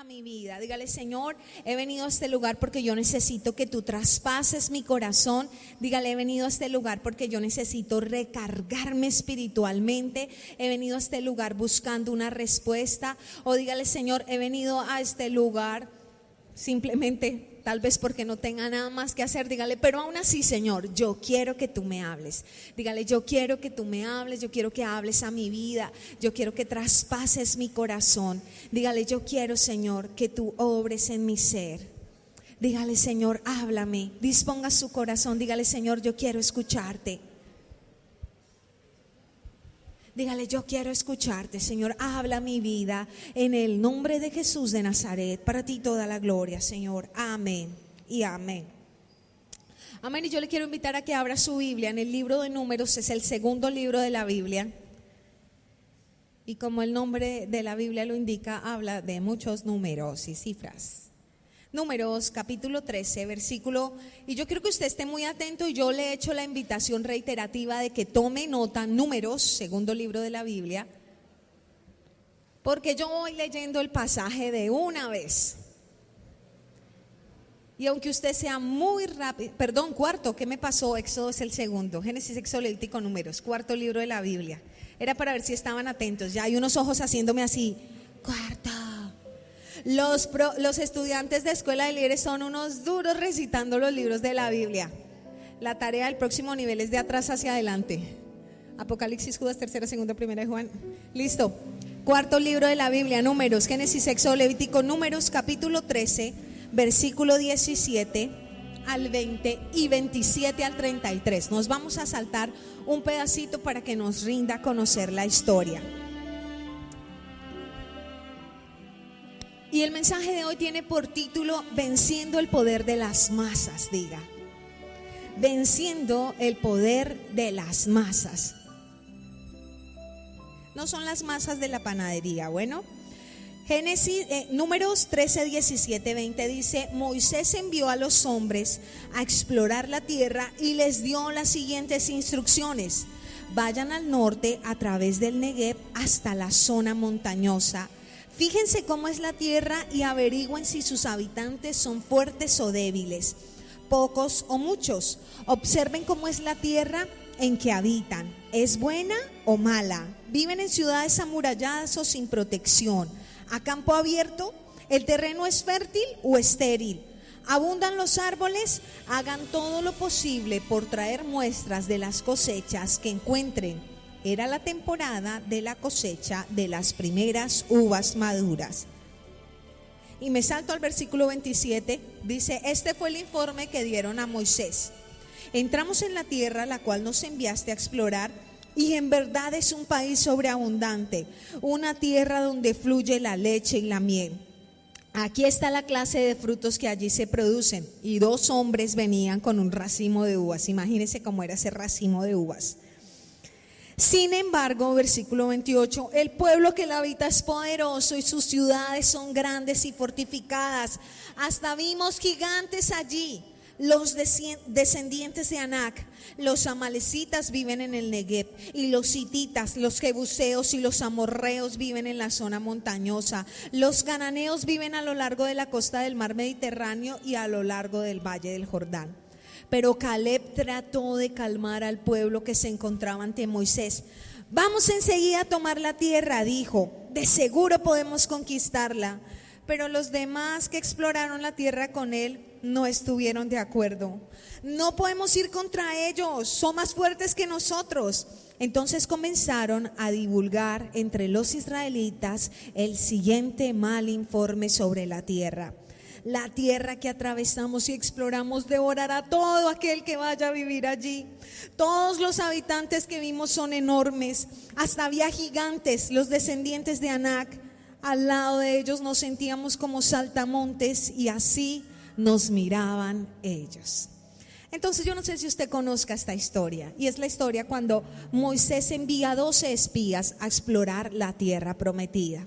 mi vida. Dígale: Señor, he venido a este lugar porque yo necesito que tú traspases mi corazón. Dígale: he venido a este lugar porque yo necesito recargarme espiritualmente. He venido a este lugar buscando una respuesta. O dígale: Señor, he venido a este lugar simplemente tal vez porque no tenga nada más que hacer. Dígale: pero aún así, Señor, yo quiero que tú me hables. Dígale: yo quiero que tú me hables, yo quiero que hables a mi vida, yo quiero que traspases mi corazón. Dígale: yo quiero, Señor, que tú obres en mi ser. Dígale: Señor, háblame. Disponga su corazón. Dígale: Señor, yo quiero escucharte. Dígale: yo quiero escucharte, Señor, habla mi vida en el nombre de Jesús de Nazaret. Para ti toda la gloria, Señor. Amén y amén. Amén. Y yo le quiero invitar a que abra su Biblia en el libro de Números. Es el segundo libro de la Biblia. Y como el nombre de la Biblia lo indica, habla de muchos números y cifras. Números capítulo 13, versículo, y yo quiero que usted esté muy atento, y yo le he hecho la invitación reiterativa de que tome nota. Números, segundo libro de la Biblia, porque yo voy leyendo el pasaje de una vez. Y aunque usted sea muy rápido, cuarto, ¿qué me pasó? Éxodo es el segundo, Génesis, Éxodo, Levítico, Números, cuarto libro de la Biblia. Era para ver si estaban atentos. Ya hay unos ojos haciéndome así, cuarto. Los estudiantes de escuela de líderes son unos duros recitando los libros de la Biblia. La tarea del próximo nivel es de atrás hacia adelante. Apocalipsis, Judas, tercera, segunda, primera de Juan. Listo. Cuarto libro de la Biblia, Números, Génesis, Éxodo, Levítico, Números, capítulo 13, versículo 17 al 20 y 27 al 33. Nos vamos a saltar un pedacito para que nos rinda a conocer la historia. Y el mensaje de hoy tiene por título: Venciendo el poder de las masas. Diga: venciendo el poder de las masas. No son las masas de la panadería. Bueno, Números 13, 17, 20 dice: Moisés envió a los hombres a explorar la tierra y les dio las siguientes instrucciones: vayan al norte a través del Negev hasta la zona montañosa. Fíjense cómo es la tierra y averigüen si sus habitantes son fuertes o débiles, pocos o muchos. Observen cómo es la tierra en que habitan. ¿Es buena o mala? ¿Viven en ciudades amuralladas o sin protección? ¿A campo abierto? ¿El terreno es fértil o estéril? ¿Abundan los árboles? Hagan todo lo posible por traer muestras de las cosechas que encuentren. Era la temporada de la cosecha de las primeras uvas maduras. Y me salto al versículo 27, dice: este fue el informe que dieron a Moisés. Entramos en la tierra la cual nos enviaste a explorar, y en verdad es un país sobreabundante, una tierra donde fluye la leche y la miel. Aquí está la clase de frutos que allí se producen. Y 2 hombres venían con un racimo de uvas. Imagínense cómo era ese racimo de uvas. Sin embargo, versículo 28, el pueblo que la habita es poderoso y sus ciudades son grandes y fortificadas. Hasta vimos gigantes allí. Los descendientes de Anac, los amalecitas viven en el Negev, y los hititas, los jebuseos y los amorreos viven en la zona montañosa. Los cananeos viven a lo largo de la costa del mar Mediterráneo y a lo largo del valle del Jordán. Pero Caleb trató de calmar al pueblo que se encontraba ante Moisés. Vamos enseguida a tomar la tierra, dijo, de seguro podemos conquistarla. Pero los demás que exploraron la tierra con él no estuvieron de acuerdo. No podemos ir contra ellos, son más fuertes que nosotros. Entonces comenzaron a divulgar entre los israelitas el siguiente mal informe sobre la tierra: la tierra que atravesamos y exploramos devorará a todo aquel que vaya a vivir allí. Todos los habitantes que vimos son enormes, hasta había gigantes, los descendientes de Anac. Al lado de ellos nos sentíamos como saltamontes y así nos miraban ellos. Entonces yo no sé si usted conozca esta historia, y es la historia cuando Moisés envía a 12 espías a explorar la tierra prometida.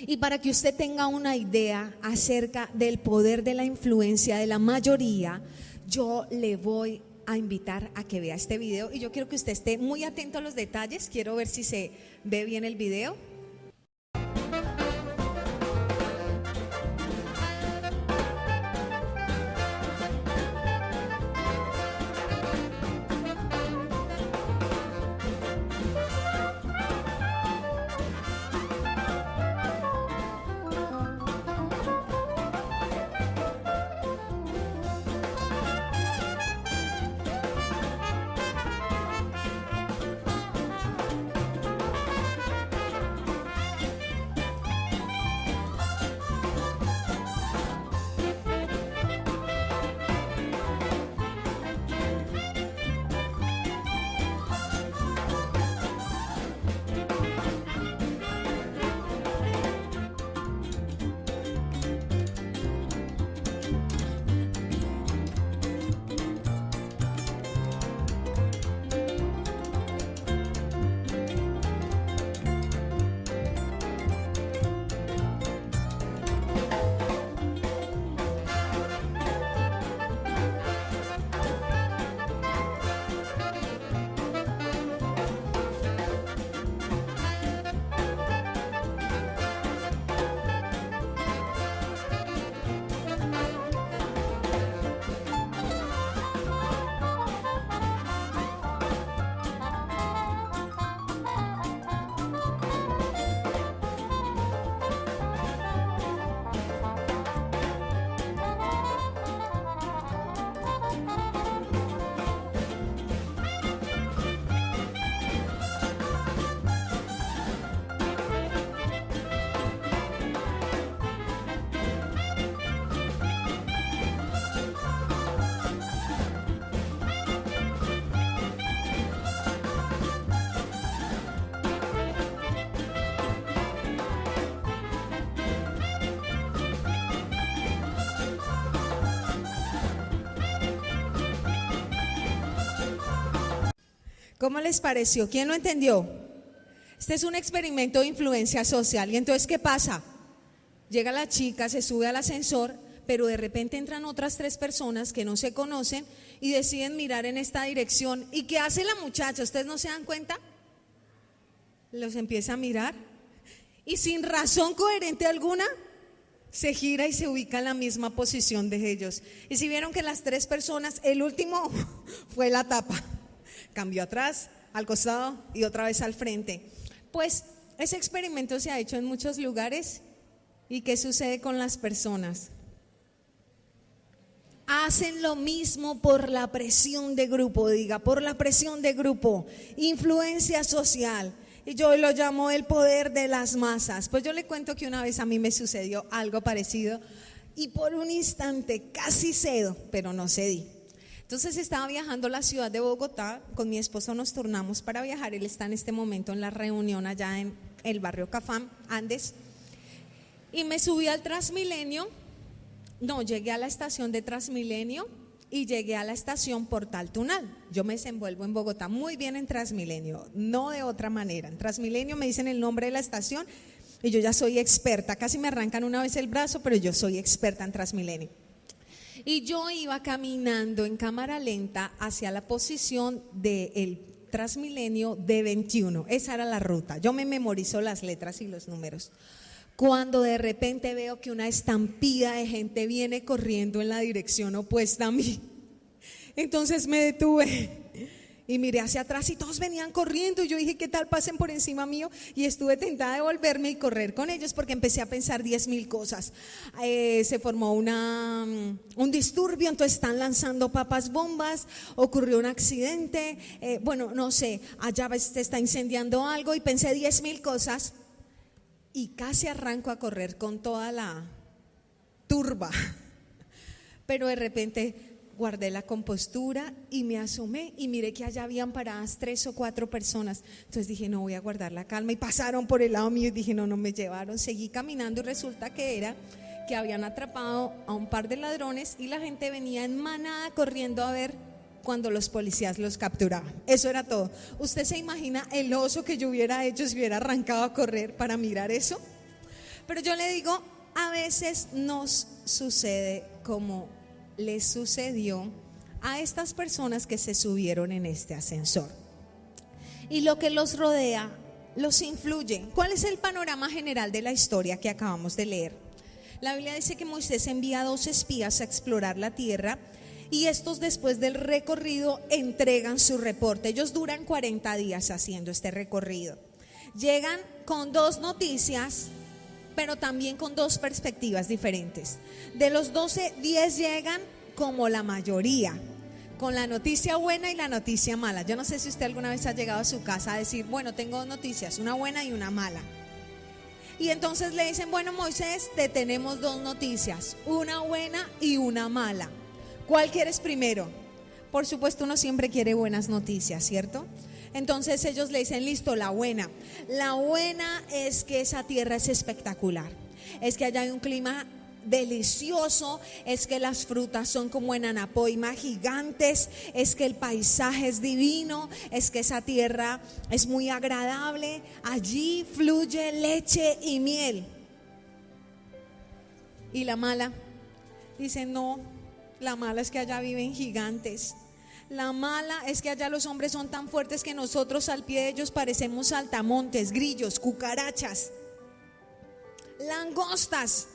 Y para que usted tenga una idea acerca del poder de la influencia de la mayoría, yo le voy a invitar a que vea este video, y yo quiero que usted esté muy atento a los detalles. Quiero ver si se ve bien el video. ¿Cómo les pareció? ¿Quién lo entendió? Este es un experimento de influencia social. Y entonces, ¿qué pasa? Llega la chica, se sube al ascensor, pero de repente entran otras 3 personas que no se conocen y deciden mirar en esta dirección. ¿Y qué hace la muchacha? ¿Ustedes no se dan cuenta? Los empieza a mirar y sin razón coherente alguna se gira y se ubica en la misma posición de ellos. Y si vieron que las 3 personas, el último fue la tapa, cambió atrás, al costado y otra vez al frente. Pues ese experimento se ha hecho en muchos lugares. ¿Y qué sucede con las personas? Hacen lo mismo por la presión de grupo, por la presión de grupo, influencia social. Y yo lo llamo el poder de las masas. Pues yo le cuento que una vez a mí me sucedió algo parecido y por un instante casi cedo, pero no cedí. Entonces estaba viajando a la ciudad de Bogotá, con mi esposo nos turnamos para viajar, él está en este momento en la reunión allá en el barrio Cafam, Andes, y me subí al Transmilenio, llegué a la estación de Transmilenio y llegué a la estación Portal Tunal. Yo me desenvuelvo en Bogotá muy bien en Transmilenio, no de otra manera. En Transmilenio me dicen el nombre de la estación y yo ya soy experta, casi me arrancan una vez el brazo, pero yo soy experta en Transmilenio. Y yo iba caminando en cámara lenta hacia la posición del Transmilenio D21, esa era la ruta, yo me memorizo las letras y los números. Cuando de repente veo que una estampida de gente viene corriendo en la dirección opuesta a mí. Entonces me detuve y miré hacia atrás y todos venían corriendo. Y yo dije, ¿qué tal pasen por encima mío? Y estuve tentada de volverme y correr con ellos porque empecé a pensar 10,000 cosas. Se formó un disturbio, entonces están lanzando papas bombas, ocurrió un accidente, no sé, allá se está incendiando algo y pensé 10,000 cosas. Y casi arranco a correr con toda la turba, pero de repente guardé la compostura y me asomé y miré que allá habían paradas 3 o 4 personas. Entonces dije, no, voy a guardar la calma, y pasaron por el lado mío y dije, no me llevaron. Seguí caminando y resulta que habían atrapado a un par de ladrones y la gente venía en manada corriendo a ver cuando los policías los capturaban. Eso era todo. ¿Usted se imagina el oso que yo hubiera hecho si hubiera arrancado a correr para mirar eso? Pero yo le digo, a veces nos sucede como les sucedió a estas personas que se subieron en este ascensor. Y lo que los rodea los influye. ¿Cuál es el panorama general de la historia que acabamos de leer? La Biblia dice que Moisés envía a 2 espías a explorar la tierra. Y estos, después del recorrido, entregan su reporte. Ellos duran 40 días haciendo este recorrido. Llegan con 2 noticias, pero también con 2 perspectivas diferentes. De los 12, 10 llegan como la mayoría, con la noticia buena y la noticia mala. Yo no sé si usted alguna vez ha llegado a su casa a decir, bueno, tengo 2 noticias, una buena y una mala. Y entonces le dicen, bueno, Moisés, te tenemos 2 noticias, una buena y una mala. ¿Cuál quieres primero? Por supuesto, uno siempre quiere buenas noticias, ¿cierto? Entonces ellos le dicen, listo, la buena. La buena es que esa tierra es espectacular. Es que allá hay un clima delicioso, es que las frutas son como en Anapoima gigantes, es que el paisaje es divino, es que esa tierra es muy agradable. Allí fluye leche y miel. ¿Y la mala? Dicen, no. La mala es que allá viven gigantes. La mala es que allá los hombres son tan fuertes que nosotros al pie de ellos parecemos saltamontes, grillos, cucarachas, langostas.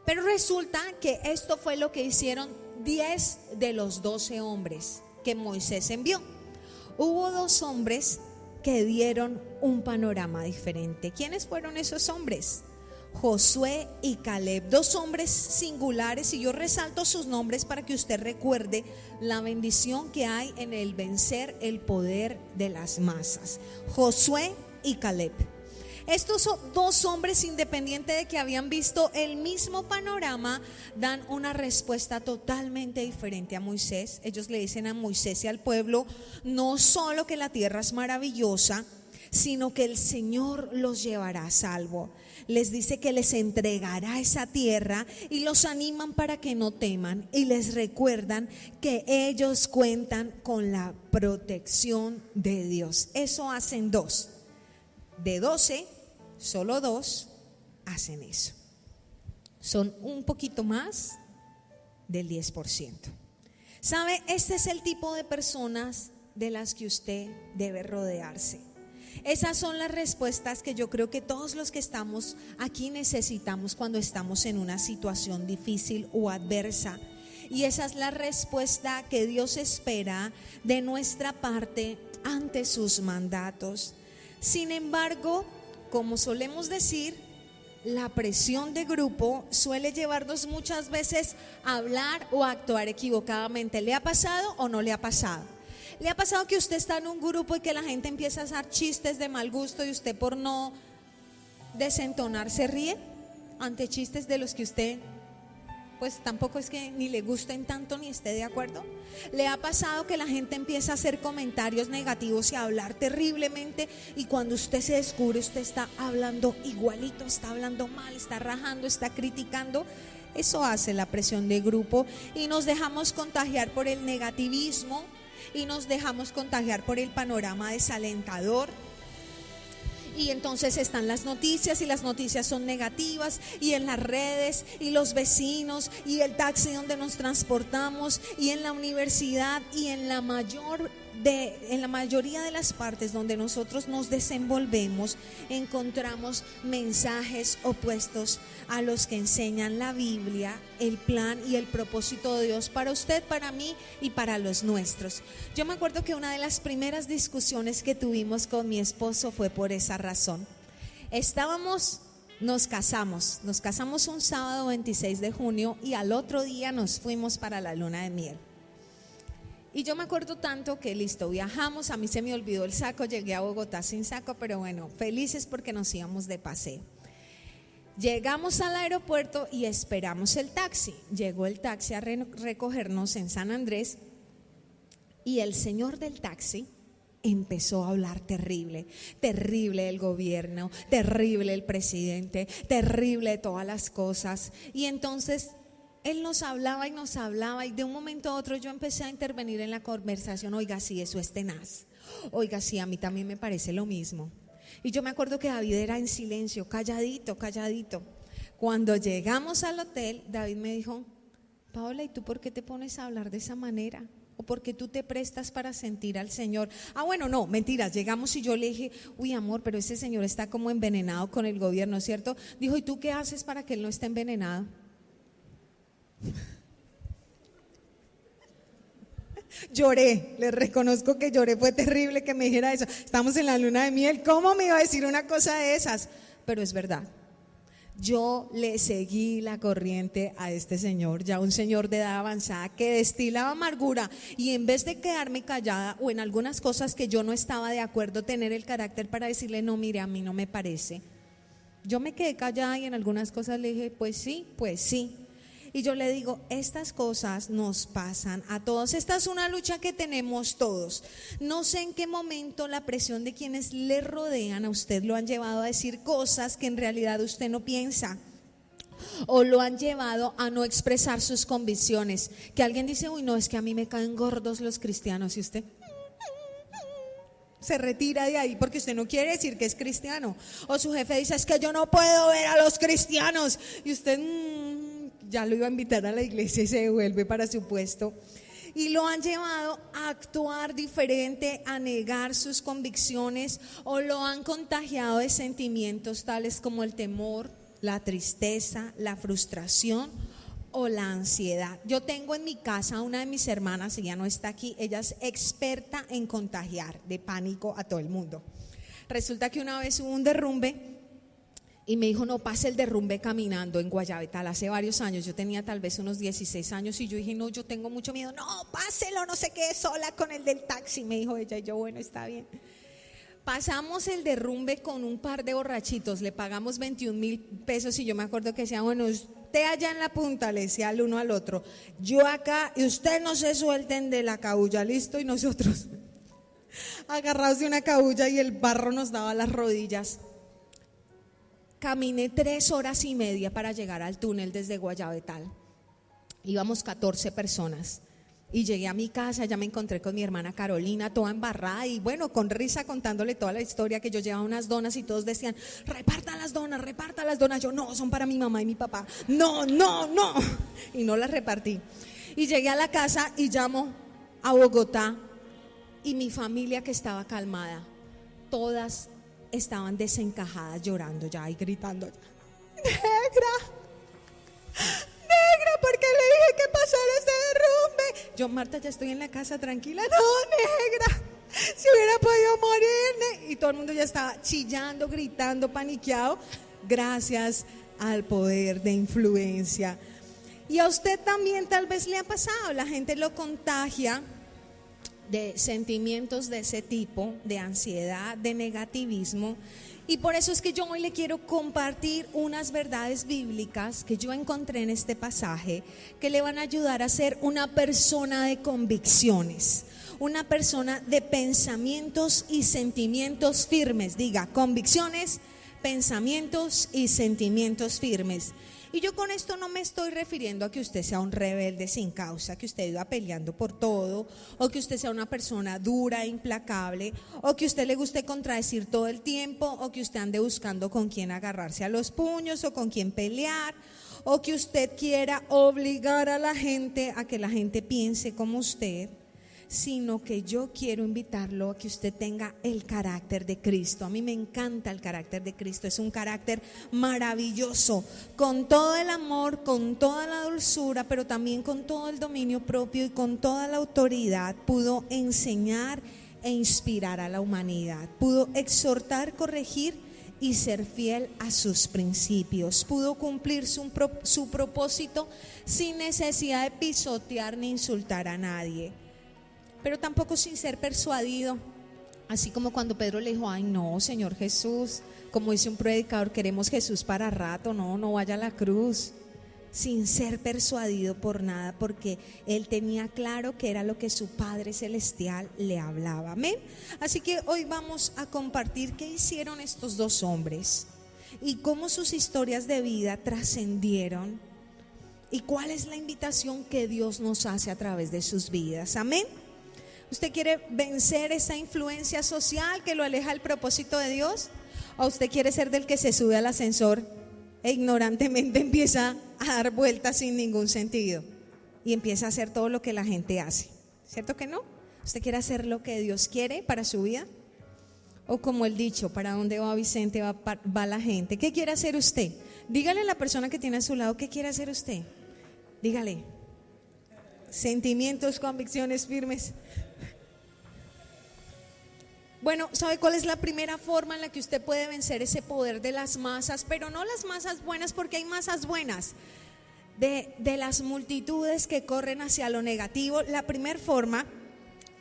Pero resulta que esto fue lo que hicieron 10 de los 12 hombres que Moisés envió. Hubo 2 hombres que dieron un panorama diferente. ¿Quiénes fueron esos hombres? Josué y Caleb, 2 hombres singulares, y yo resalto sus nombres para que usted recuerde la bendición que hay en el vencer el poder de las masas. Josué y Caleb. Estos son 2 hombres, independiente de que habían visto el mismo panorama, dan una respuesta totalmente diferente a Moisés. Ellos le dicen a Moisés y al pueblo, no solo que la tierra es maravillosa, sino que el Señor los llevará a salvo. Les dice que les entregará esa tierra y los animan para que no teman y les recuerdan que ellos cuentan con la protección de Dios. Eso hacen 2. De 12, solo 2 hacen eso. Son un poquito más del 10%. ¿Sabe? Este es el tipo de personas de las que usted debe rodearse. Esas son las respuestas que yo creo que todos los que estamos aquí necesitamos cuando estamos en una situación difícil o adversa. Y esa es la respuesta que Dios espera de nuestra parte ante sus mandatos. Sin embargo, como solemos decir, la presión de grupo suele llevarnos muchas veces a hablar o a actuar equivocadamente. ¿Le ha pasado o no le ha pasado? ¿Le ha pasado que usted está en un grupo y que la gente empieza a hacer chistes de mal gusto y usted por no desentonar se ríe ante chistes de los que usted pues tampoco es que ni le gusten tanto ni esté de acuerdo? ¿Le ha pasado que la gente empieza a hacer comentarios negativos y a hablar terriblemente y cuando usted se descubre usted está hablando igualito, está hablando mal, está rajando, está criticando? Eso hace la presión de grupo y nos dejamos contagiar por el negativismo y nos dejamos contagiar por el panorama desalentador. Y entonces están las noticias y las noticias son negativas y en las redes y los vecinos y el taxi donde nos transportamos y en la universidad y en la mayoría de las partes donde nosotros nos desenvolvemos encontramos mensajes opuestos a los que enseñan la Biblia, el plan y el propósito de Dios para usted, para mí y para los nuestros. Yo me acuerdo que una de las primeras discusiones que tuvimos con mi esposo fue por esa razón. Nos casamos un sábado 26 de junio y al otro día nos fuimos para la luna de miel. Y yo me acuerdo tanto que listo, viajamos, a mí se me olvidó el saco, llegué a Bogotá sin saco, pero bueno, felices porque nos íbamos de paseo. Llegamos al aeropuerto y esperamos el taxi. Llegó el taxi a recogernos en San Andrés y el señor del taxi empezó a hablar terrible del gobierno, terrible del presidente, terrible de todas las cosas. Y entonces él nos hablaba y de un momento a otro yo empecé a intervenir en la conversación. Oiga, sí, eso es tenaz. Oiga, sí, a mí también me parece lo mismo. Y yo me acuerdo que David era en silencio, calladito. Cuando llegamos al hotel, David me dijo: Paola, ¿y tú por qué te pones a hablar de esa manera? ¿O por qué tú te prestas para sentir al Señor? Bueno, no, mentiras, llegamos y yo le dije: uy, amor, pero ese señor está como envenenado con el gobierno, ¿cierto? Dijo: ¿y tú qué haces para que él no esté envenenado? Lloré, les reconozco que lloré, fue terrible que me dijera eso. Estamos en la luna de miel, ¿cómo me iba a decir una cosa de esas? Pero es verdad, yo le seguí la corriente a este señor, ya un señor de edad avanzada que destilaba amargura, y en vez de quedarme callada o en algunas cosas que yo no estaba de acuerdo, tener el carácter para decirle: no, mire, a mí no me parece, yo me quedé callada y en algunas cosas le dije: pues sí. Y yo le digo, estas cosas nos pasan a todos. Esta es una lucha que tenemos todos. No sé en qué momento la presión de quienes le rodean a usted lo han llevado a decir cosas que en realidad usted no piensa, o lo han llevado a no expresar sus convicciones. Que alguien dice: uy, no, es que a mí me caen gordos los cristianos, y usted se retira de ahí porque usted no quiere decir que es cristiano. O su jefe dice: es que yo no puedo ver a los cristianos, y usted ya lo iba a invitar a la iglesia y se devuelve para su puesto. Y lo han llevado a actuar diferente, a negar sus convicciones, o lo han contagiado de sentimientos tales como el temor, la tristeza, la frustración o la ansiedad. Yo tengo en mi casa una de mis hermanas, ella no está aquí, ella es experta en contagiar de pánico a todo el mundo. Resulta que una vez hubo un derrumbe y me dijo: no, pase el derrumbe caminando en Guayabetal, hace varios años, yo tenía tal vez unos 16 años, y yo dije: no, yo tengo mucho miedo. No, páselo, no sé qué, sola con el del taxi, me dijo ella. Y yo: bueno, está bien. Pasamos el derrumbe con un par de borrachitos, le pagamos 21,000 pesos, y yo me acuerdo que decía: bueno, usted allá en la punta, le decía al uno al otro, yo acá, y usted no se suelten de la cabulla, listo. Y nosotros agarrados de una cabulla y el barro nos daba las rodillas. Caminé 3 horas y media para llegar al túnel desde Guayabetal. Íbamos 14 personas. Y llegué a mi casa, ya me encontré con mi hermana Carolina, toda embarrada y bueno, con risa contándole toda la historia, que yo llevaba unas donas y todos decían, reparta las donas, reparta las donas. Yo, no, son para mi mamá y mi papá. No, no, no. Y no las repartí. Y llegué a la casa y llamo a Bogotá y mi familia, que estaba calmada, todas estaban desencajadas, llorando ya y gritando, negra, ¿por qué le dije que pasara ese derrumbe? Yo, Marta, ya estoy en la casa, tranquila. No, negra, si hubiera podido morir. Y todo el mundo ya estaba chillando, gritando, paniqueado, gracias al poder de influencia. Y a usted también tal vez le ha pasado, la gente lo contagia de sentimientos de ese tipo, de ansiedad, de negativismo. Y por eso es que yo hoy le quiero compartir unas verdades bíblicas que yo encontré en este pasaje, que le van a ayudar a ser una persona de convicciones, una persona de pensamientos y sentimientos firmes. Diga, convicciones, pensamientos y sentimientos firmes. Y yo con esto no me estoy refiriendo a que usted sea un rebelde sin causa, que usted iba peleando por todo, o que usted sea una persona dura e implacable, o que usted le guste contradecir todo el tiempo, o que usted ande buscando con quién agarrarse a los puños o con quién pelear, o que usted quiera obligar a la gente a que la gente piense como usted, sino que yo quiero invitarlo a que usted tenga el carácter de Cristo. A mí me encanta el carácter de Cristo, es un carácter maravilloso, con todo el amor, con toda la dulzura, pero también con todo el dominio propio y con toda la autoridad. Pudo enseñar e inspirar a la humanidad, pudo exhortar, corregir y ser fiel a sus principios, pudo cumplir su propósito sin necesidad de pisotear ni insultar a nadie, pero tampoco sin ser persuadido, así como cuando Pedro le dijo, ay no, Señor Jesús, como dice un predicador, queremos Jesús para rato, no vaya a la cruz, sin ser persuadido por nada, porque él tenía claro que era lo que su Padre Celestial le hablaba, amén. Así que hoy vamos a compartir qué hicieron estos dos hombres y cómo sus historias de vida trascendieron y cuál es la invitación que Dios nos hace a través de sus vidas, amén. ¿Usted quiere vencer esa influencia social que lo aleja del propósito de Dios? ¿O usted quiere ser del que se sube al ascensor e ignorantemente empieza a dar vueltas sin ningún sentido y empieza a hacer todo lo que la gente hace? ¿Cierto que no? ¿Usted quiere hacer lo que Dios quiere para su vida? O como el dicho, ¿para dónde va Vicente? Va la gente. ¿Qué quiere hacer usted? Dígale a la persona que tiene a su lado, ¿qué quiere hacer usted? Dígale. Sentimientos, convicciones firmes. Bueno, ¿sabe cuál es la primera forma en la que usted puede vencer ese poder de las masas? Pero no las masas buenas, porque hay masas buenas, de las multitudes que corren hacia lo negativo. La primera forma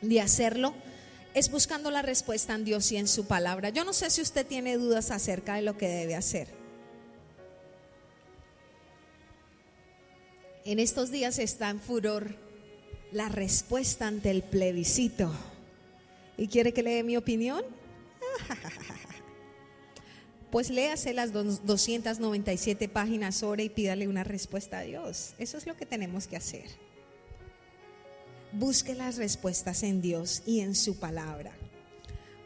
de hacerlo es buscando la respuesta en Dios y en su palabra. Yo no sé si usted tiene dudas acerca de lo que debe hacer. En estos días está en furor la respuesta ante el plebiscito. ¿Y quiere que le dé mi opinión? Pues léase las 297 páginas, ore y pídale una respuesta a Dios. Eso es lo que tenemos que hacer. Busque las respuestas en Dios y en su palabra.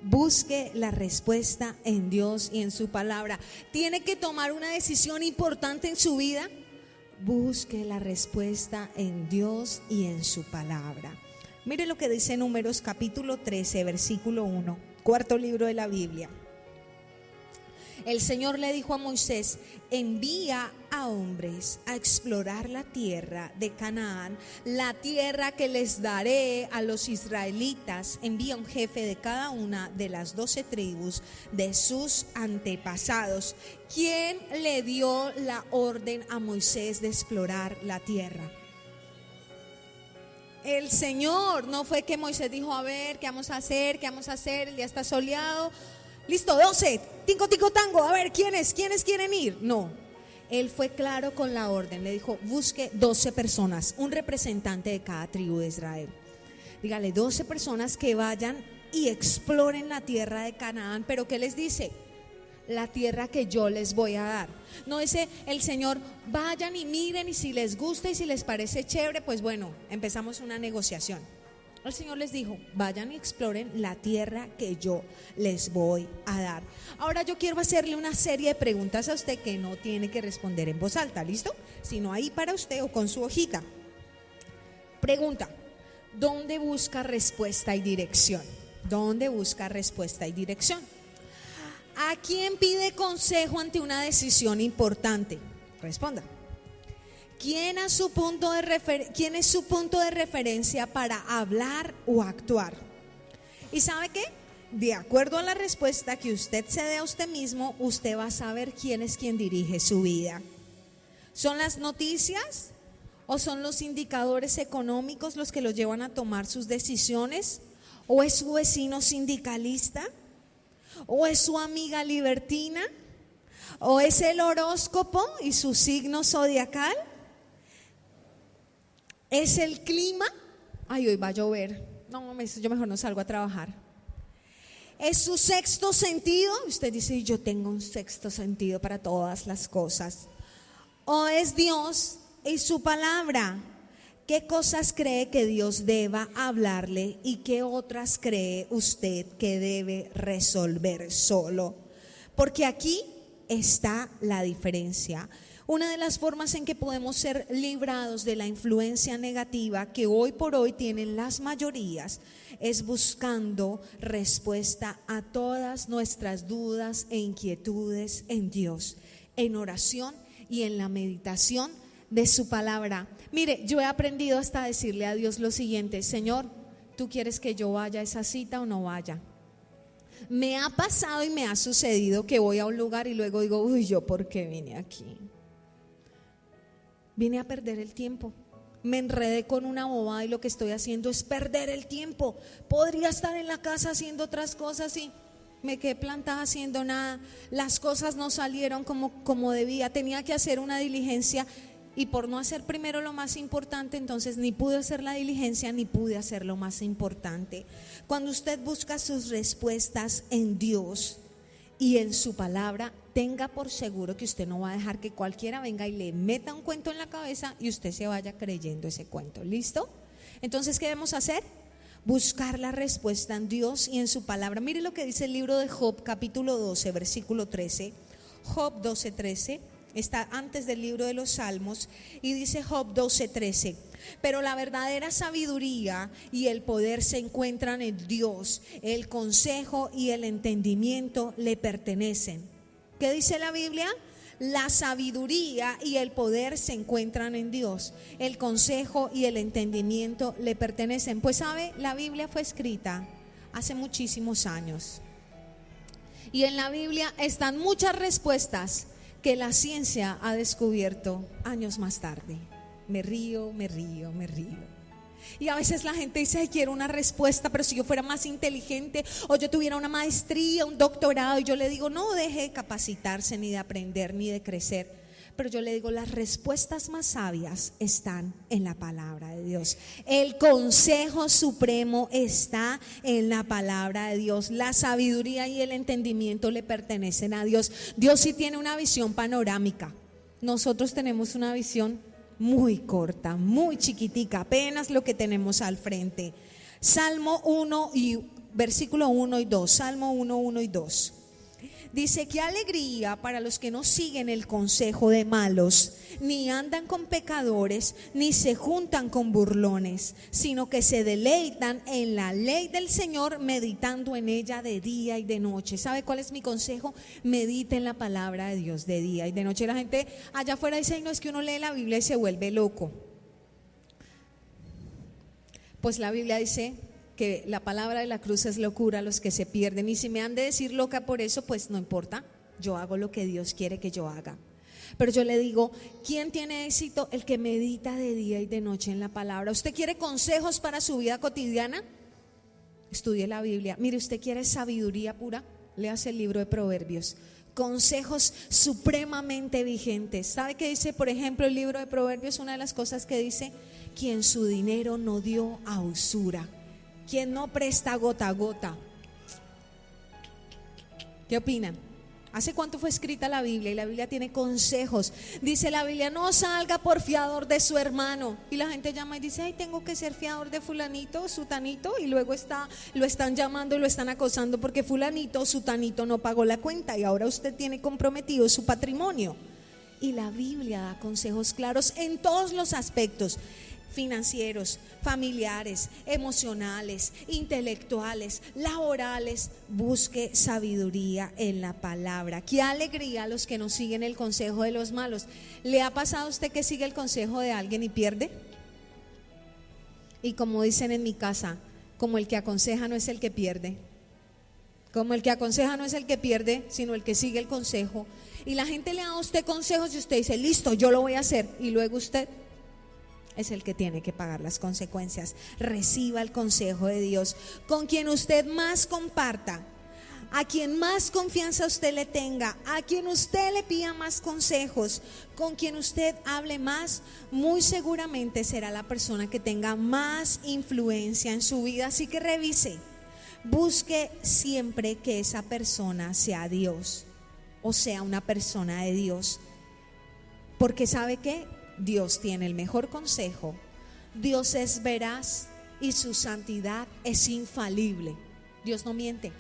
Busque la respuesta en Dios y en su palabra. ¿Tiene que tomar una decisión importante en su vida? Busque la respuesta en Dios y en su palabra. Mire lo que dice Números capítulo 13, versículo 1, cuarto libro de la Biblia. El Señor le dijo a Moisés, envía a hombres a explorar la tierra de Canaán, la tierra que les daré a los israelitas. Envía un jefe de cada una de las 12 tribus de sus antepasados. ¿Quién le dio la orden a Moisés de explorar la tierra? El Señor. No fue que Moisés dijo, a ver, ¿qué vamos a hacer? El día está soleado. Listo, 12, tinco, tico, tango. A ver, ¿quiénes quieren ir? No, él fue claro con la orden. Le dijo, busque 12 personas, un representante de cada tribu de Israel. Dígale, 12 personas que vayan y exploren la tierra de Canaán. Pero ¿qué les dice? La tierra que yo les voy a dar. No dice el Señor, vayan y miren, y si les gusta y si les parece chévere, pues bueno, empezamos una negociación. El Señor les dijo, vayan y exploren la tierra que yo les voy a dar. Ahora yo quiero hacerle una serie de preguntas a usted que no tiene que responder en voz alta, ¿listo? Sino ahí para usted o con su hojita. Pregunta, ¿dónde busca respuesta y dirección? ¿Dónde busca respuesta y dirección? ¿A quién pide consejo ante una decisión importante? Responda. ¿Quién es su punto de referencia para hablar o actuar? ¿Y sabe qué? De acuerdo a la respuesta que usted se dé a usted mismo, usted va a saber quién es quien dirige su vida. ¿Son las noticias o son los indicadores económicos los que lo llevan a tomar sus decisiones? ¿O es su vecino sindicalista? ¿O es su amiga libertina? ¿O es el horóscopo y su signo zodiacal? ¿Es el clima? Ay, hoy va a llover. No, yo mejor no salgo a trabajar. ¿Es su sexto sentido? Usted dice, yo tengo un sexto sentido para todas las cosas. ¿O es Dios y su palabra? ¿Qué cosas cree que Dios deba hablarle y qué otras cree usted que debe resolver solo? Porque aquí está la diferencia. Una de las formas en que podemos ser librados de la influencia negativa que hoy por hoy tienen las mayorías es buscando respuesta a todas nuestras dudas e inquietudes en Dios, en oración y en la meditación de su palabra. Mire, yo he aprendido hasta decirle a Dios lo siguiente: Señor, ¿tú quieres que yo vaya a esa cita o no vaya? Me ha pasado y me ha sucedido que voy a un lugar y luego digo, uy, ¿yo por qué vine aquí? Vine a perder el tiempo. Me enredé con una bobada y lo que estoy haciendo es perder el tiempo. Podría estar en la casa haciendo otras cosas y me quedé plantada haciendo nada. Las cosas no salieron como debía. Tenía que hacer una diligencia y por no hacer primero lo más importante, entonces ni pude hacer la diligencia ni pude hacer lo más importante. Cuando usted busca sus respuestas en Dios y en su palabra, tenga por seguro que usted no va a dejar que cualquiera venga y le meta un cuento en la cabeza y usted se vaya creyendo ese cuento. ¿Listo? Entonces, ¿qué debemos hacer? Buscar la respuesta en Dios y en su palabra. Mire lo que dice el libro de Job, capítulo 12, versículo 13. Job 12, 13. Está antes del libro de los Salmos y dice Job 12:13: pero la verdadera sabiduría y el poder se encuentran en Dios, el consejo y el entendimiento le pertenecen. ¿Qué dice la Biblia? La sabiduría y el poder se encuentran en Dios, el consejo y el entendimiento le pertenecen. Pues sabe, la Biblia fue escrita hace muchísimos años y en la Biblia están muchas respuestas que la ciencia ha descubierto años más tarde. Me río. Y a veces la gente dice, ay, quiero una respuesta, pero si yo fuera más inteligente o yo tuviera una maestría, un doctorado. Y yo le digo, no deje de capacitarse, ni de aprender, ni de crecer. Pero yo le digo, las respuestas más sabias están en la palabra de Dios. El consejo supremo está en la palabra de Dios. La sabiduría y el entendimiento le pertenecen a Dios. Dios sí tiene una visión panorámica. Nosotros tenemos una visión muy corta, muy chiquitica, apenas lo que tenemos al frente. Salmo 1 y versículo 1 y 2. Salmo 1, 1 y 2. Dice, qué alegría para los que no siguen el consejo de malos, ni andan con pecadores, ni se juntan con burlones, sino que se deleitan en la ley del Señor, meditando en ella de día y de noche. ¿Sabe cuál es mi consejo? Medite en la palabra de Dios de día y de noche. La gente allá afuera dice, ay, no, es que uno lee la Biblia y se vuelve loco. Pues la Biblia dice que la palabra de la cruz es locura a los que se pierden, y si me han de decir loca por eso, pues no importa, yo hago lo que Dios quiere que yo haga. Pero yo le digo, ¿quién tiene éxito? El que medita de día y de noche en la palabra. ¿Usted quiere consejos para su vida cotidiana? Estudie la Biblia. Mire, ¿usted quiere sabiduría pura? Léase el libro de Proverbios. Consejos supremamente vigentes. ¿Sabe qué dice, por ejemplo, el libro de Proverbios? Una de las cosas que dice, quien su dinero no dio a usura, ¿Quién no presta gota a gota? ¿Qué opinan? ¿Hace cuánto fue escrita la Biblia? Y la Biblia tiene consejos. Dice la Biblia, no salga por fiador de su hermano. Y la gente llama y dice, ay, tengo que ser fiador de fulanito, sutanito. Y luego lo están llamando y lo están acosando porque fulanito, sutanito no pagó la cuenta. Y ahora usted tiene comprometido su patrimonio. Y la Biblia da consejos claros en todos los aspectos: financieros, familiares, emocionales, intelectuales, laborales. Busque sabiduría en la palabra. Qué alegría a los que no siguen el consejo de los malos. ¿Le ha pasado a usted que sigue el consejo de alguien y pierde? Y como dicen en mi casa, como el que aconseja no es el que pierde. Como el que aconseja no es el que pierde, sino el que sigue el consejo. Y la gente le da a usted consejos y usted dice, listo, yo lo voy a hacer. Y luego usted es el que tiene que pagar las consecuencias. Reciba el consejo de Dios. Con quien usted más comparta, a quien más confianza usted le tenga, a quien usted le pida más consejos, con quien usted hable más, muy seguramente será la persona que tenga más influencia en su vida. Así que revise, busque siempre que esa persona sea Dios, o sea, una persona de Dios. Porque ¿sabe qué? Dios tiene el mejor consejo, Dios es veraz y su santidad es infalible. Dios no miente.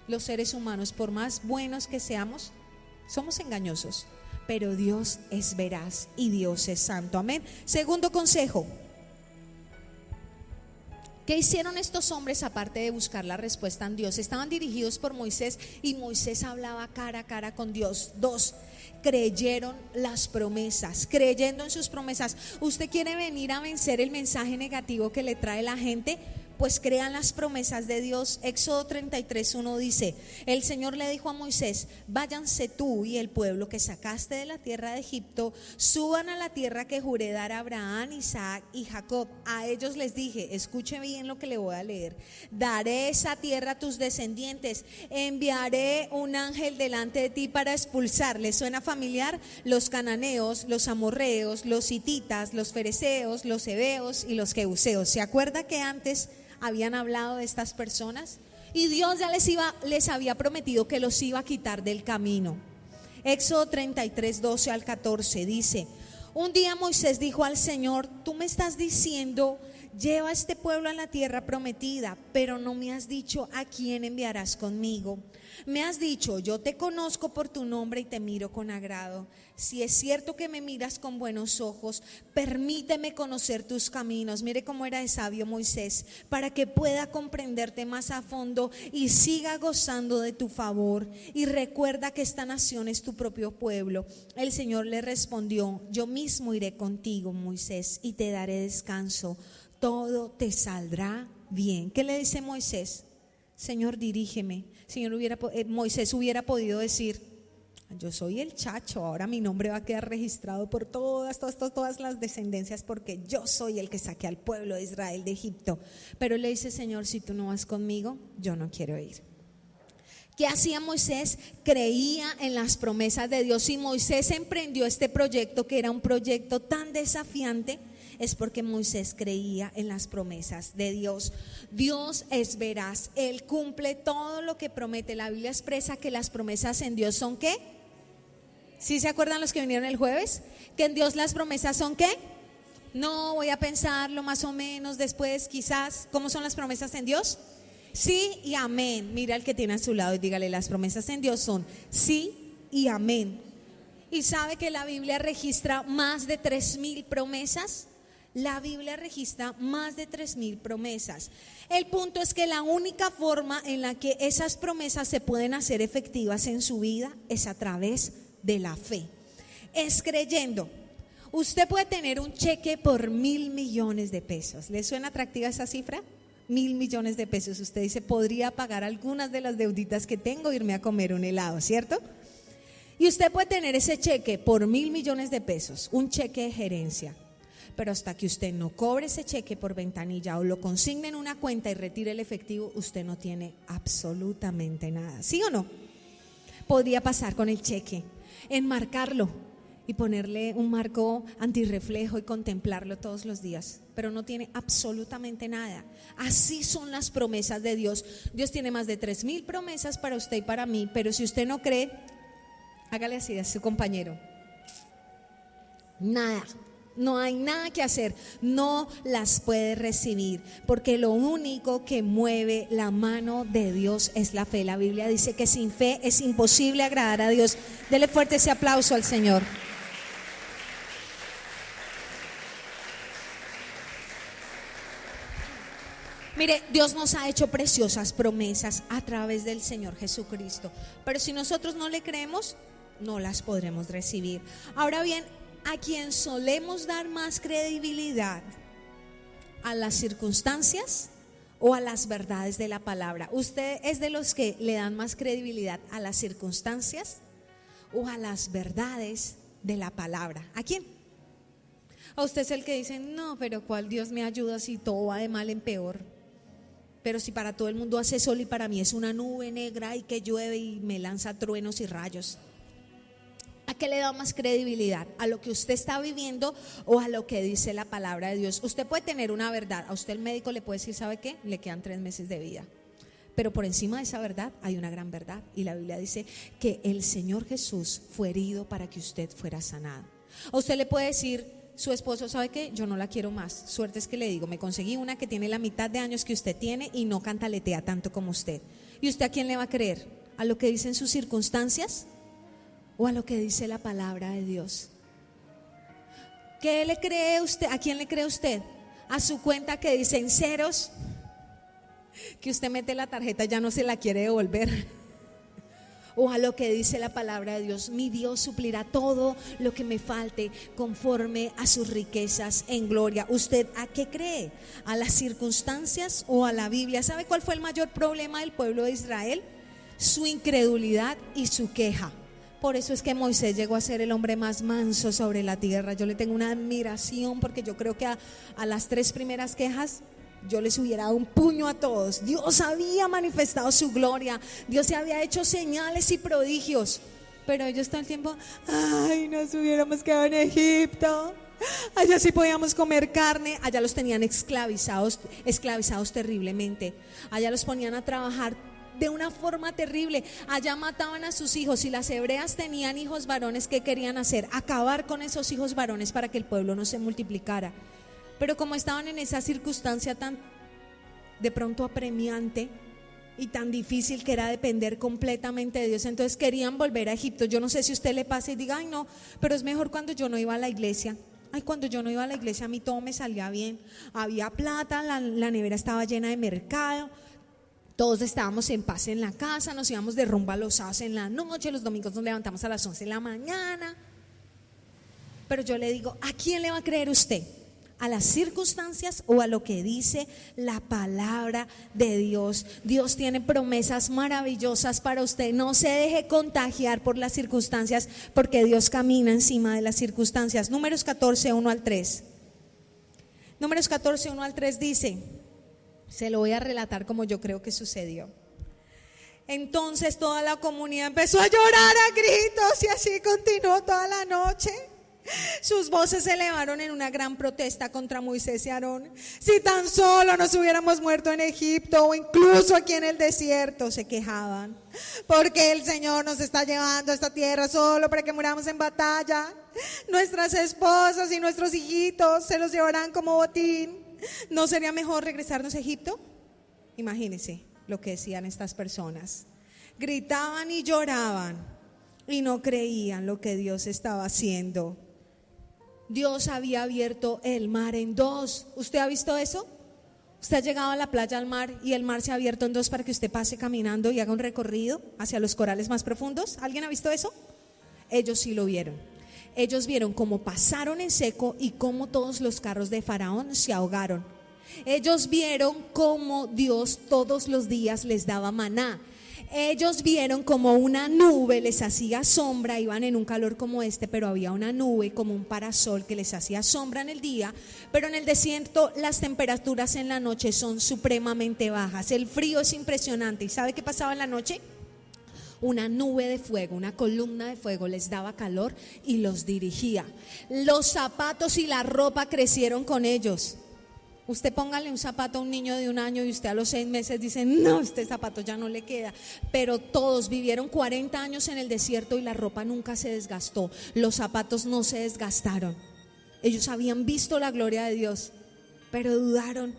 Los seres humanos, por más buenos que seamos, somos engañosos, pero Dios es veraz y Dios es santo. Amén. Segundo consejo. ¿Qué hicieron estos hombres aparte de buscar la respuesta en Dios? Estaban dirigidos por Moisés y Moisés hablaba cara a cara con Dios. 2, creyeron las promesas, creyendo en sus promesas. ¿Usted quiere venir a vencer el mensaje negativo que le trae la gente? Pues crean las promesas de Dios. Éxodo 33:1 dice, el Señor le dijo a Moisés, váyanse tú y el pueblo que sacaste de la tierra de Egipto, suban a la tierra que juré dar a Abraham, Isaac y Jacob. A ellos les dije, escuche bien lo que le voy a leer, daré esa tierra a tus descendientes, enviaré un ángel delante de ti para expulsar. ¿Les suena familiar? Los cananeos, los amorreos, los hititas, los fereceos, los heveos y los jebuseos. ¿Se acuerda que antes habían hablado de estas personas? Y Dios ya les había prometido que los iba a quitar del camino. Éxodo 33:12 al 14 dice, un día Moisés dijo al Señor, tú me estás diciendo, lleva a este pueblo a la tierra prometida, pero no me has dicho a quién enviarás conmigo. Me has dicho, yo te conozco por tu nombre y te miro con agrado. Si es cierto que me miras con buenos ojos, permíteme conocer tus caminos. Mire cómo era de sabio Moisés, para que pueda comprenderte más a fondo y siga gozando de tu favor. Y recuerda que esta nación es tu propio pueblo. El Señor le respondió, yo mismo iré contigo, Moisés, y te daré descanso. Todo te saldrá bien. ¿Qué le dice Moisés? Señor, dirígeme. Moisés hubiera podido decir, yo soy el chacho, ahora mi nombre va a quedar registrado por todas las descendencias, porque yo soy el que saqué al pueblo de Israel de Egipto. Pero le dice, Señor, si tú no vas conmigo, yo no quiero ir. ¿Qué hacía Moisés? Creía en las promesas de Dios. Y Moisés emprendió este proyecto, que era un proyecto tan desafiante, es porque Moisés creía en las promesas de Dios. Dios es veraz, Él cumple todo lo que promete. La Biblia expresa que las promesas en Dios son ¿qué? ¿Sí se acuerdan los que vinieron el jueves? Que en Dios las promesas son ¿qué? No, voy a pensarlo más o menos después, quizás. ¿Cómo son las promesas en Dios? Sí y amén. Mira al que tiene a su lado y dígale, las promesas en Dios son sí y amén. ¿Y sabe que la Biblia registra más de 3,000 promesas? La Biblia registra más de 3,000 promesas. El punto es que la única forma en la que esas promesas se pueden hacer efectivas en su vida es a través de la fe. Es creyendo. Usted puede tener un cheque por 1,000 millones de pesos. ¿Le suena atractiva esa cifra? 1,000 millones de pesos. Usted dice, podría pagar algunas de las deuditas que tengo e irme a comer un helado, ¿cierto? Y usted puede tener ese cheque por 1,000 millones de pesos, un cheque de gerencia. Pero hasta que usted no cobre ese cheque por ventanilla o lo consigne en una cuenta y retire el efectivo, usted no tiene absolutamente nada. ¿Sí o no? Podría pasar con el cheque, enmarcarlo y ponerle un marco antirreflejo y contemplarlo todos los días, pero no tiene absolutamente nada. Así son las promesas de Dios. Dios tiene más de 3,000 promesas para usted y para mí, pero si usted no cree, hágale así a su compañero. Nada. No hay nada que hacer, no las puede recibir, porque lo único que mueve la mano de Dios es la fe. La Biblia dice que sin fe es imposible agradar a Dios. Dele fuerte ese aplauso al Señor. Mire, Dios nos ha hecho preciosas promesas a través del Señor Jesucristo, pero si nosotros no le creemos, no las podremos recibir. Ahora bien, a quien solemos dar más credibilidad, a las circunstancias o a las verdades de la palabra. ¿Usted es de los que le dan más credibilidad a las circunstancias o a las verdades de la palabra? ¿A quién? A usted es el que dice, no, pero ¿cuál Dios me ayuda si todo va de mal en peor? Pero si para todo el mundo hace sol y para mí es una nube negra y que llueve y me lanza truenos y rayos. ¿A qué le da más credibilidad? ¿A lo que usted está viviendo o a lo que dice la palabra de Dios? Usted puede tener una verdad. A usted el médico le puede decir, ¿sabe qué? Le quedan 3 meses de vida. Pero por encima de esa verdad hay una gran verdad. Y la Biblia dice que el Señor Jesús fue herido para que usted fuera sanado. A usted le puede decir, su esposo, ¿sabe qué? Yo no la quiero más. Suerte es que le digo, me conseguí una que tiene la mitad de años que usted tiene y no cantaletea tanto como usted. ¿Y usted a quién le va a creer? ¿A lo que dicen sus circunstancias o a lo que dice la palabra de Dios? ¿Qué le cree usted? ¿A quién le cree usted? ¿A su cuenta que dice en ceros? Que usted mete la tarjeta y ya no se la quiere devolver. ¿O a lo que dice la palabra de Dios? Mi Dios suplirá todo lo que me falte conforme a sus riquezas en gloria. ¿Usted a qué cree? ¿A las circunstancias o a la Biblia? ¿Sabe cuál fue el mayor problema del pueblo de Israel? Su incredulidad y su queja. Por eso es que Moisés llegó a ser el hombre más manso sobre la tierra. Yo le tengo una admiración porque yo creo que a las 3 primeras quejas yo les hubiera dado un puño a todos. Dios había manifestado su gloria, Dios se había hecho señales y prodigios, pero ellos todo el tiempo, ay, nos hubiéramos quedado en Egipto, allá sí podíamos comer carne. Allá los tenían esclavizados terriblemente, allá los ponían a trabajar de una forma terrible, allá mataban a sus hijos. Y las hebreas tenían hijos varones, ¿qué querían hacer? Acabar con esos hijos varones para que el pueblo no se multiplicara. Pero como estaban en esa circunstancia tan de pronto apremiante y tan difícil que era depender completamente de Dios, entonces querían volver a Egipto. Yo no sé si a usted le pasa y diga, ay no, pero es mejor cuando yo no iba a la iglesia. Ay, cuando yo no iba a la iglesia a mí todo me salía bien, había plata, la nevera estaba llena de mercado, todos estábamos en paz en la casa, nos íbamos de rumba los sábados en la noche, los domingos nos levantamos a las 11 de la mañana. Pero yo le digo, ¿a quién le va a creer usted? ¿A las circunstancias o a lo que dice la palabra de Dios? Dios tiene promesas maravillosas para usted. No se deje contagiar por las circunstancias, porque Dios camina encima de las circunstancias. Números 14, 1 al 3. Números 14, 1 al 3 dice, se lo voy a relatar como yo creo que sucedió. Entonces toda la comunidad empezó a llorar a gritos y así continuó toda la noche. Sus voces se elevaron en una gran protesta contra Moisés y Aarón. Si tan solo nos hubiéramos muerto en Egipto o incluso aquí en el desierto, se quejaban, porque el Señor nos está llevando a esta tierra solo para que muramos en batalla. Nuestras esposas y nuestros hijitos se los llevarán como botín. ¿No sería mejor regresarnos a Egipto? Imagínense lo que decían estas personas. Gritaban y lloraban y no creían lo que Dios estaba haciendo. Dios había abierto el mar en 2. ¿Usted ha visto eso? ¿Usted ha llegado a la playa, al mar, y el mar se ha abierto en 2 para que usted pase caminando y haga un recorrido hacia los corales más profundos? ¿Alguien ha visto eso? Ellos sí lo vieron. Ellos vieron cómo pasaron en seco y cómo todos los carros de Faraón se ahogaron. Ellos vieron cómo Dios todos los días les daba maná. Ellos vieron como una nube les hacía sombra. Iban en un calor como este, pero había una nube como un parasol que les hacía sombra en el día. Pero en el desierto las temperaturas en la noche son supremamente bajas. El frío es impresionante. ¿Y sabe qué pasaba en la noche? Una nube de fuego, una columna de fuego les daba calor y los dirigía. Los zapatos y la ropa crecieron con ellos. Usted póngale un zapato a un niño de 1 año y usted a los 6 meses dice, no, este zapato ya no le queda. Pero todos vivieron 40 años en el desierto y la ropa nunca se desgastó. Los zapatos no se desgastaron. Ellos habían visto la gloria de Dios, pero dudaron,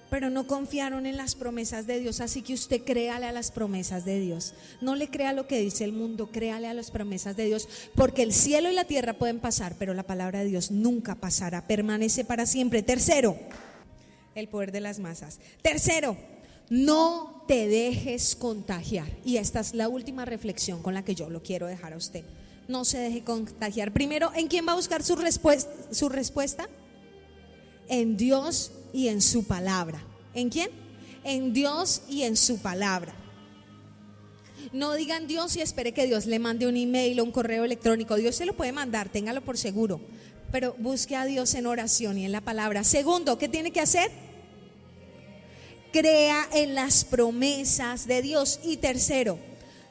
pero no confiaron en las promesas de Dios. Así que usted créale a las promesas de Dios. No le crea lo que dice el mundo, créale a las promesas de Dios, porque el cielo y la tierra pueden pasar, pero la palabra de Dios nunca pasará, permanece para siempre. Tercero, el poder de las masas. Tercero, no te dejes contagiar. Y esta es la última reflexión con la que yo lo quiero dejar a usted. No se deje contagiar. Primero, ¿en quién va a buscar su respuesta? En Dios y en su palabra. ¿En quién? En Dios y en su palabra. No digan Dios y espere que Dios le mande un email o un correo electrónico. Dios se lo puede mandar, téngalo por seguro, pero busque a Dios en oración y en la palabra. Segundo, ¿qué tiene que hacer? Crea en las promesas de Dios. Y tercero,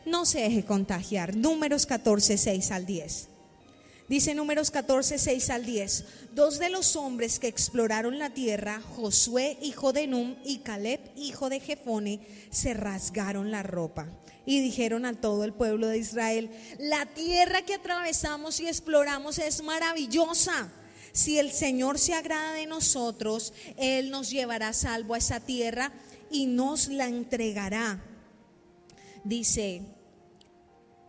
no se deje contagiar. Números 14, 6 al 10. Dice Números 14, 6 al 10: 2 de los hombres que exploraron la tierra, Josué hijo de Nun y Caleb hijo de Jefone, se rasgaron la ropa y dijeron a todo el pueblo de Israel: la tierra que atravesamos y exploramos es maravillosa. Si el Señor se agrada de nosotros, Él nos llevará salvo a esa tierra y nos la entregará. Dice,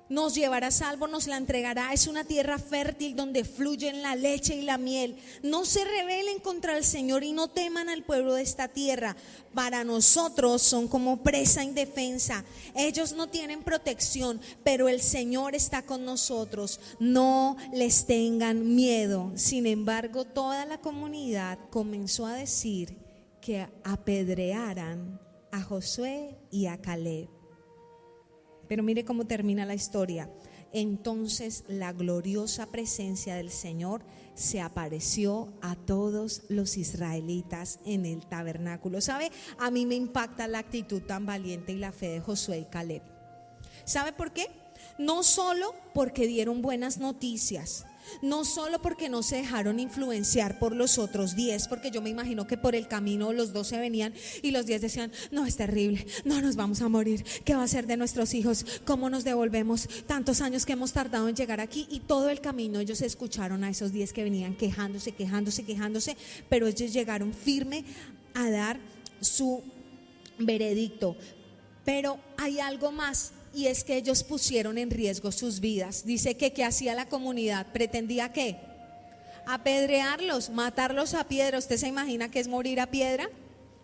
nos llevará salvo, nos la entregará. Es una tierra fértil donde fluyen la leche y la miel. No se rebelen contra el Señor y no teman al pueblo de esta tierra. Para nosotros son como presa indefensa. Ellos no tienen protección, pero el Señor está con nosotros. No les tengan miedo. Sin embargo, toda la comunidad comenzó a decir que apedrearan a Josué y a Caleb. Pero mire cómo termina la historia. Entonces la gloriosa presencia del Señor se apareció a todos los israelitas en el tabernáculo. ¿Sabe? A mí me impacta la actitud tan valiente y la fe de Josué y Caleb. ¿Sabe por qué? No solo porque dieron buenas noticias, no solo porque no se dejaron influenciar por los otros 10, porque yo me imagino que por el camino los 12 venían y los 10 decían: no, es terrible, no, nos vamos a morir, ¿qué va a ser de nuestros hijos? ¿Cómo nos devolvemos? Tantos años que hemos tardado en llegar aquí. Y todo el camino ellos escucharon a esos 10 que venían quejándose, pero ellos llegaron firme a dar su veredicto. Pero hay algo más, y es que ellos pusieron en riesgo sus vidas. Dice que ¿qué hacía la comunidad? ¿Pretendía qué? Apedrearlos, matarlos a piedra. ¿Usted se imagina qué es morir a piedra?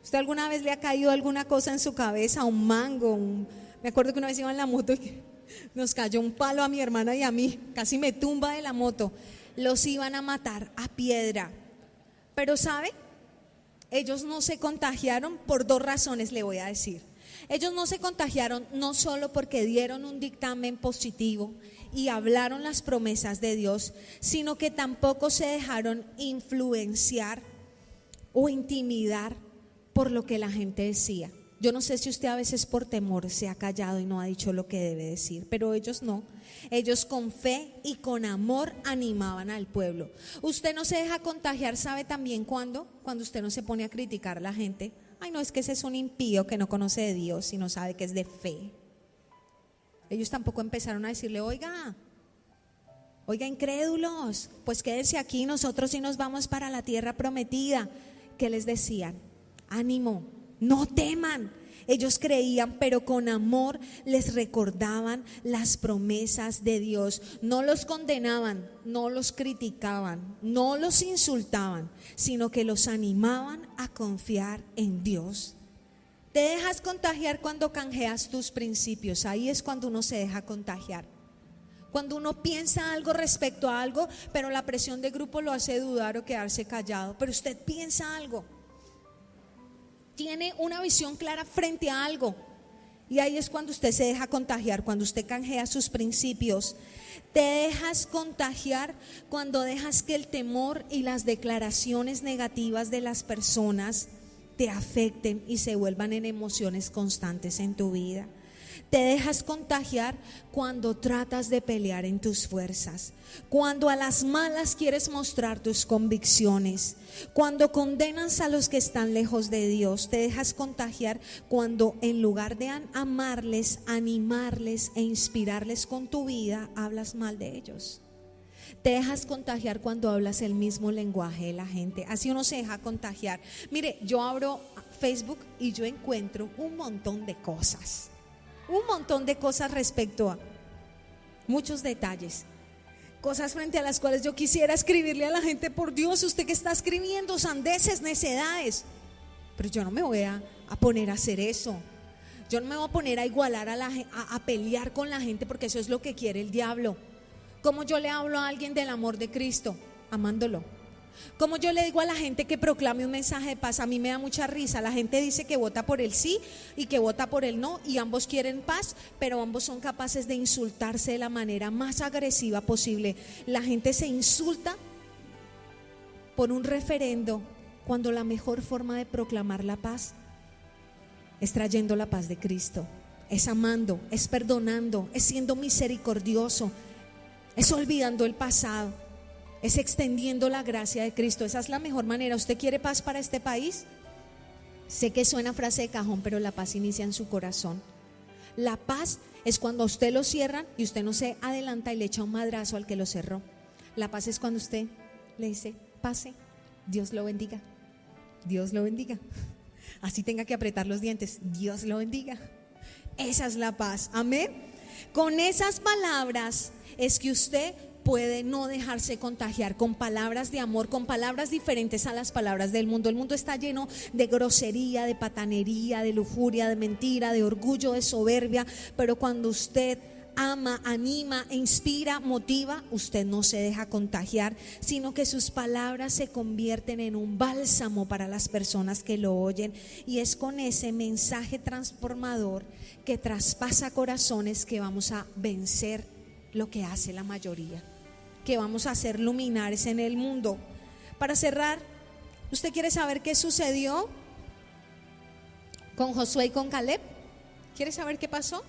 ¿Usted alguna vez le ha caído alguna cosa en su cabeza? Un mango, me acuerdo que una vez iba en la moto y nos cayó un palo a mi hermana y a mí, casi me tumba de la moto. Los iban a matar a piedra. Pero ¿sabe? Ellos no se contagiaron por 2 razones, le voy a decir. Ellos no se contagiaron no solo porque dieron un dictamen positivo y hablaron las promesas de Dios, sino que tampoco se dejaron influenciar o intimidar por lo que la gente decía. Yo no sé si usted a veces por temor se ha callado y no ha dicho lo que debe decir, pero ellos no. Ellos con fe y con amor animaban al pueblo. Usted no se deja contagiar, ¿sabe también cuándo? Cuando usted no se pone a criticar a la gente. Ay, no, es que ese es un impío que no conoce de Dios y no sabe que es de fe. Ellos tampoco empezaron a decirle: oiga, incrédulos, pues quédense aquí, nosotros sí nos vamos para la tierra prometida. ¿Qué les decían? Ánimo, no teman. Ellos creían, pero con amor les recordaban las promesas de Dios. No los condenaban, no los criticaban, no los insultaban, sino que los animaban a confiar en Dios. Te dejas contagiar cuando canjeas tus principios. Ahí es cuando uno se deja contagiar. Cuando uno piensa algo respecto a algo, pero la presión de grupo lo hace dudar o quedarse callado. Pero usted piensa algo, tiene una visión clara frente a algo, y ahí es cuando usted se deja contagiar, cuando usted canjea sus principios. Te dejas contagiar cuando dejas que el temor y las declaraciones negativas de las personas te afecten y se vuelvan en emociones constantes en tu vida. Te dejas contagiar cuando tratas de pelear en tus fuerzas, cuando a las malas quieres mostrar tus convicciones, cuando condenas a los que están lejos de Dios. Te dejas contagiar cuando en lugar de amarles, animarles e inspirarles con tu vida, hablas mal de ellos. Te dejas contagiar cuando hablas el mismo lenguaje de la gente. Así uno se deja contagiar. Mire, yo abro Facebook y yo encuentro un montón de cosas respecto a muchos detalles, cosas frente a las cuales yo quisiera escribirle a la gente: por Dios, usted que está escribiendo sandeces, necedades. Pero yo no me voy a poner a hacer eso. Yo no me voy a poner a igualar a pelear con la gente, porque eso es lo que quiere el diablo. ¿Cómo yo le hablo a alguien del amor de Cristo? Amándolo. ¿Cómo yo le digo a la gente que proclame un mensaje de paz? A mí me da mucha risa. La gente dice que vota por el sí y que vota por el no, y ambos quieren paz, pero ambos son capaces de insultarse de la manera más agresiva posible. La gente se insulta por un referendo, cuando la mejor forma de proclamar la paz es trayendo la paz de Cristo, es amando, es perdonando, es siendo misericordioso, es olvidando el pasado, es extendiendo la gracia de Cristo. Esa es la mejor manera. ¿Usted quiere paz para este país? Sé que suena frase de cajón, pero la paz inicia en su corazón. La paz es cuando a usted lo cierran y usted no se adelanta y le echa un madrazo al que lo cerró. La paz es cuando usted le dice: pase, Dios lo bendiga, Dios lo bendiga. Así tenga que apretar los dientes, Dios lo bendiga. Esa es la paz, amén. Con esas palabras es que usted puede no dejarse contagiar, con palabras de amor, con palabras diferentes a las palabras del mundo. El mundo está lleno de grosería, de patanería, de lujuria, de mentira, de orgullo, de soberbia. Pero cuando usted ama, anima, inspira, motiva, usted no se deja contagiar, sino que sus palabras se convierten en un bálsamo para las personas que lo oyen. Y es con ese mensaje transformador que traspasa corazones que vamos a vencer lo que hace la mayoría, que vamos a ser luminares en el mundo. Para cerrar, ¿usted quiere saber qué sucedió con Josué y con Caleb? ¿Quiere saber qué pasó?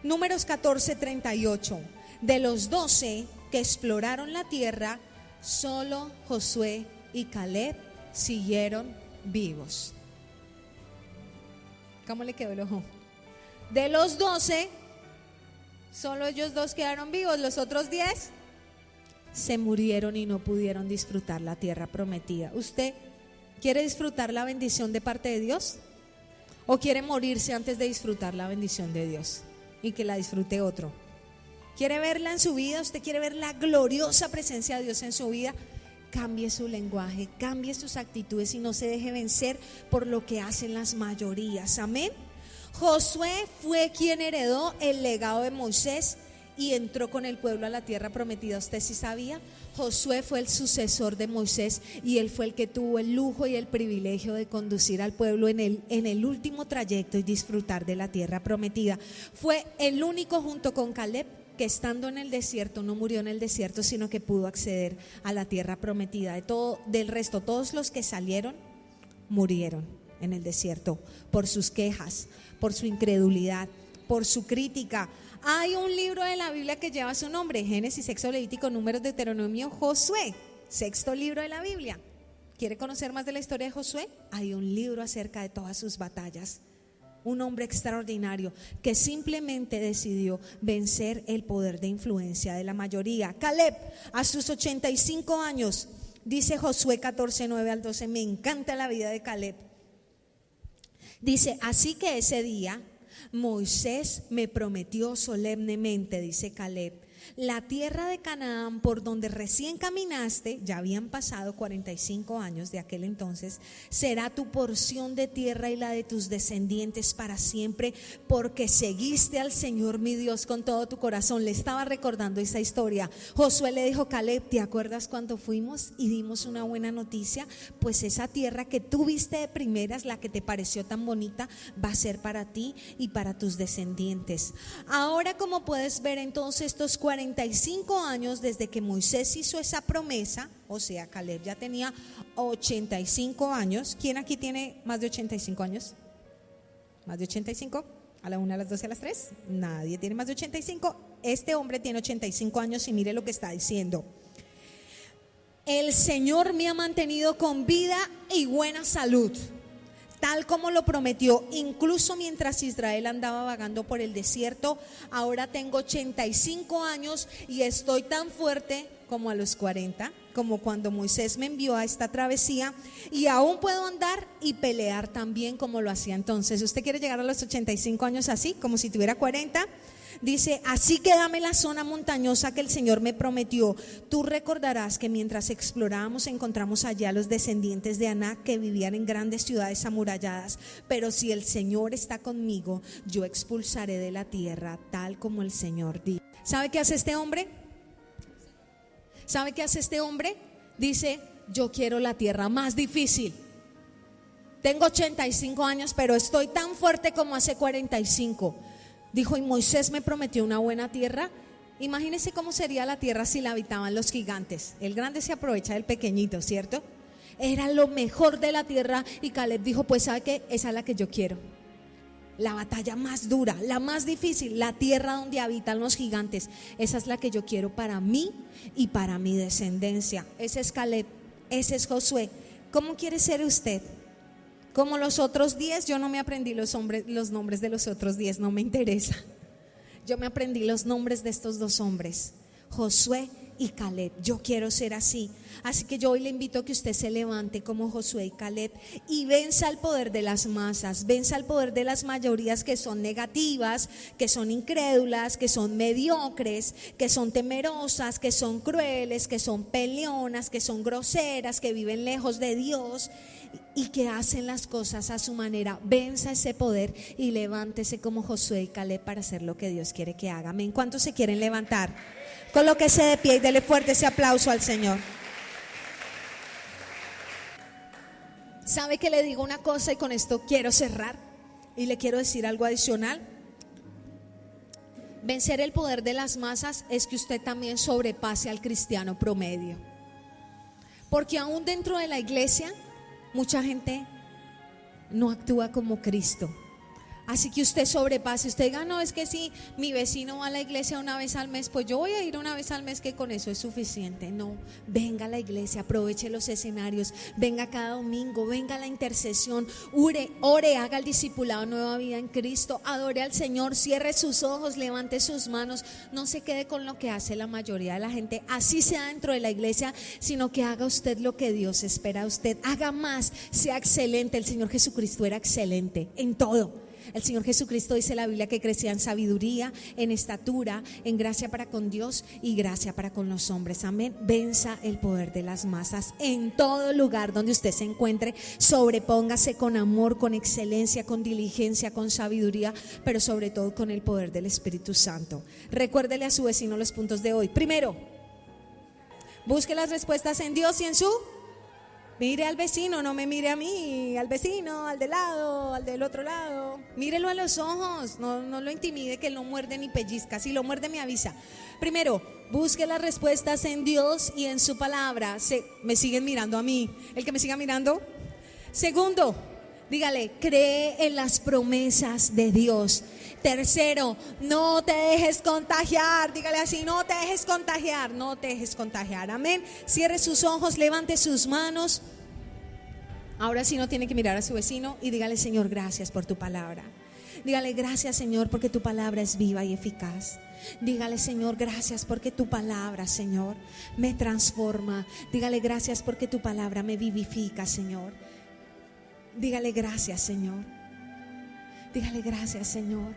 Números 14:38. De los 12 que exploraron la tierra, solo Josué y Caleb siguieron vivos. ¿Cómo le quedó el ojo? De los 12, solo ellos dos quedaron vivos. Los otros 10 se murieron y no pudieron disfrutar la tierra prometida. ¿Usted quiere disfrutar la bendición de parte de Dios? ¿O quiere morirse antes de disfrutar la bendición de Dios y que la disfrute otro? ¿Quiere verla en su vida? ¿Usted quiere ver la gloriosa presencia de Dios en su vida? Cambie su lenguaje, cambie sus actitudes y no se deje vencer por lo que hacen las mayorías. Amén. Josué fue quien heredó el legado de Moisés y entró con el pueblo a la tierra prometida. ¿Usted sí sabía? Josué fue el sucesor de Moisés y él fue el que tuvo el lujo y el privilegio de conducir al pueblo en el último trayecto y disfrutar de la tierra prometida. Fue el único, junto con Caleb, que estando en el desierto no murió en el desierto, sino que pudo acceder a la tierra prometida. Del resto, todos los que salieron murieron en el desierto por sus quejas, por su incredulidad, por su crítica. Hay un libro de la Biblia que lleva su nombre: Génesis, Éxodo, Levítico, Números, Deuteronomio, Josué. Sexto libro de la Biblia. ¿Quiere conocer más de la historia de Josué? Hay un libro acerca de todas sus batallas. Un hombre extraordinario que simplemente decidió vencer el poder de influencia de la mayoría. Caleb, a sus 85 años, dice Josué 14:9-12. Me encanta la vida de Caleb. Dice: así que ese día Moisés me prometió solemnemente, dice Caleb, la tierra de Canaán por donde recién caminaste, ya habían pasado 45 años de aquel entonces, será tu porción de tierra y la de tus descendientes para siempre, porque seguiste al Señor mi Dios con todo tu corazón. Le estaba recordando esa historia. Josué le dijo: Caleb, ¿te acuerdas cuando fuimos y dimos una buena noticia? Pues esa tierra que tú viste de primeras, la que te pareció tan bonita, va a ser para ti y para tus descendientes. Ahora, como puedes ver, entonces estos 45 años desde que Moisés hizo esa promesa, o sea, Caleb ya tenía 85 años. ¿Quién aquí tiene más de 85 años? ¿Más de 85? A la 1, a las 2 y a las 3. Nadie tiene más de 85. Este hombre tiene 85 años y mire lo que está diciendo. El Señor me ha mantenido con vida y buena salud, tal como lo prometió, incluso mientras Israel andaba vagando por el desierto. Ahora tengo 85 años y estoy tan fuerte como a los 40, como cuando Moisés me envió a esta travesía, y aún puedo andar y pelear tan bien como lo hacía entonces. ¿Usted quiere llegar a los 85 años así, como si tuviera 40? Dice, así que dame la zona montañosa que el Señor me prometió. Tú recordarás que mientras explorábamos encontramos allá los descendientes de Anac que vivían en grandes ciudades amuralladas. Pero si el Señor está conmigo, yo expulsaré de la tierra tal como el Señor dijo. ¿Sabe qué hace este hombre? ¿Sabe qué hace este hombre? Dice, yo quiero la tierra más difícil. Tengo 85 años, pero estoy tan fuerte como hace 45. Dijo, y Moisés me prometió una buena tierra. Imagínense cómo sería la tierra si la habitaban los gigantes. El grande se aprovecha del pequeñito, ¿cierto? Era lo mejor de la tierra. Y Caleb dijo, pues ¿sabe qué? Esa es la que yo quiero. La batalla más dura, la más difícil, la tierra donde habitan los gigantes. Esa es la que yo quiero para mí y para mi descendencia. Ese es Caleb, ese es Josué. ¿Cómo quiere ser usted? Como los otros 10, yo no me aprendí los nombres de los otros 10, no me interesa. Yo me aprendí los nombres de estos dos hombres, Josué y Caleb. Yo quiero ser así. Así que yo hoy le invito a que usted se levante como Josué y Caleb y venza el poder de las masas, venza el poder de las mayorías que son negativas, que son incrédulas, que son mediocres, que son temerosas, que son crueles, que son peleonas, que son groseras, que viven lejos de Dios y que hacen las cosas a su manera. Venza ese poder y levántese como Josué y Caleb para hacer lo que Dios quiere que haga. Amén. ¿Cuántos se quieren levantar? Colóquese de pie y dele fuerte ese aplauso al Señor. ¿Sabe que le digo una cosa y con esto quiero cerrar? Y le quiero decir algo adicional. Vencer el poder de las masas es que usted también sobrepase al cristiano promedio. Porque aún dentro de la iglesia mucha gente no actúa como Cristo. Así que usted sobrepase, usted diga, no, es que si mi vecino va a la iglesia una vez al mes, pues yo voy a ir una vez al mes, que con eso es suficiente. No, venga a la iglesia, aproveche los escenarios, venga cada domingo, venga a la intercesión, ore, haga el discipulado Nueva Vida en Cristo, adore al Señor, cierre sus ojos, levante sus manos, no se quede con lo que hace la mayoría de la gente, así sea dentro de la iglesia, sino que haga usted lo que Dios espera de usted, haga más, sea excelente. El Señor Jesucristo era excelente en todo. El Señor Jesucristo dice en la Biblia que crecía en sabiduría, en estatura, en gracia para con Dios y gracia para con los hombres. Amén. Venza el poder de las masas en todo lugar donde usted se encuentre. Sobrepóngase con amor, con excelencia, con diligencia, con sabiduría, pero sobre todo con el poder del Espíritu Santo. Recuérdele a su vecino los puntos de hoy. Primero, busque las respuestas en Dios y en su... Mire al vecino, no me mire a mí, al vecino, al de lado, al del otro lado. Mírelo a los ojos, no lo intimide, que él no muerde ni pellizca. Si lo muerde me avisa. Primero, busque las respuestas en Dios y en su palabra. Me siguen mirando a mí. El que me siga mirando. Segundo, dígale, cree en las promesas de Dios. Tercero, no te dejes contagiar. Dígale así, no te dejes contagiar, no te dejes contagiar. Amén. Cierre sus ojos, levante sus manos. Ahora sí no tiene que mirar a su vecino y dígale, Señor, gracias por tu palabra. Dígale, gracias, Señor, porque tu palabra es viva y eficaz. Dígale, Señor, gracias porque tu palabra, Señor, me transforma. Dígale, gracias porque tu palabra me vivifica, Señor. Dígale, gracias, Señor. Dígale, gracias, Señor.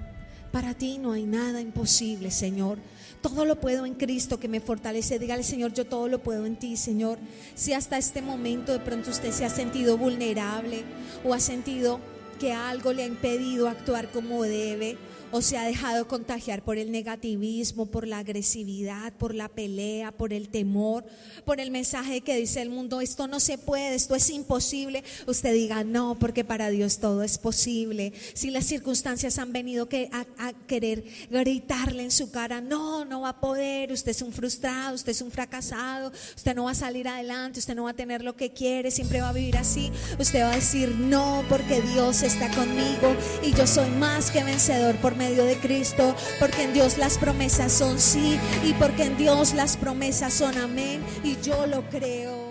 Para ti no hay nada imposible, Señor. Todo lo puedo en Cristo que me fortalece. Dígale, Señor, yo todo lo puedo en ti, Señor. Si hasta este momento de pronto usted se ha sentido vulnerable o ha sentido que algo le ha impedido actuar como debe, o se ha dejado contagiar por el negativismo, por la agresividad, por la pelea, por el temor, por el mensaje que dice el mundo, esto no se puede, esto es imposible, usted diga no, porque para Dios todo es posible. Si las circunstancias han venido a querer gritarle en su cara, no va a poder, usted es un frustrado, usted es un fracasado, usted no va a salir adelante, usted no va a tener lo que quiere, siempre va a vivir así, usted va a decir no, porque Dios está conmigo y yo soy más que vencedor por medio de Cristo, porque en Dios las promesas son sí y porque en Dios las promesas son amén y yo lo creo.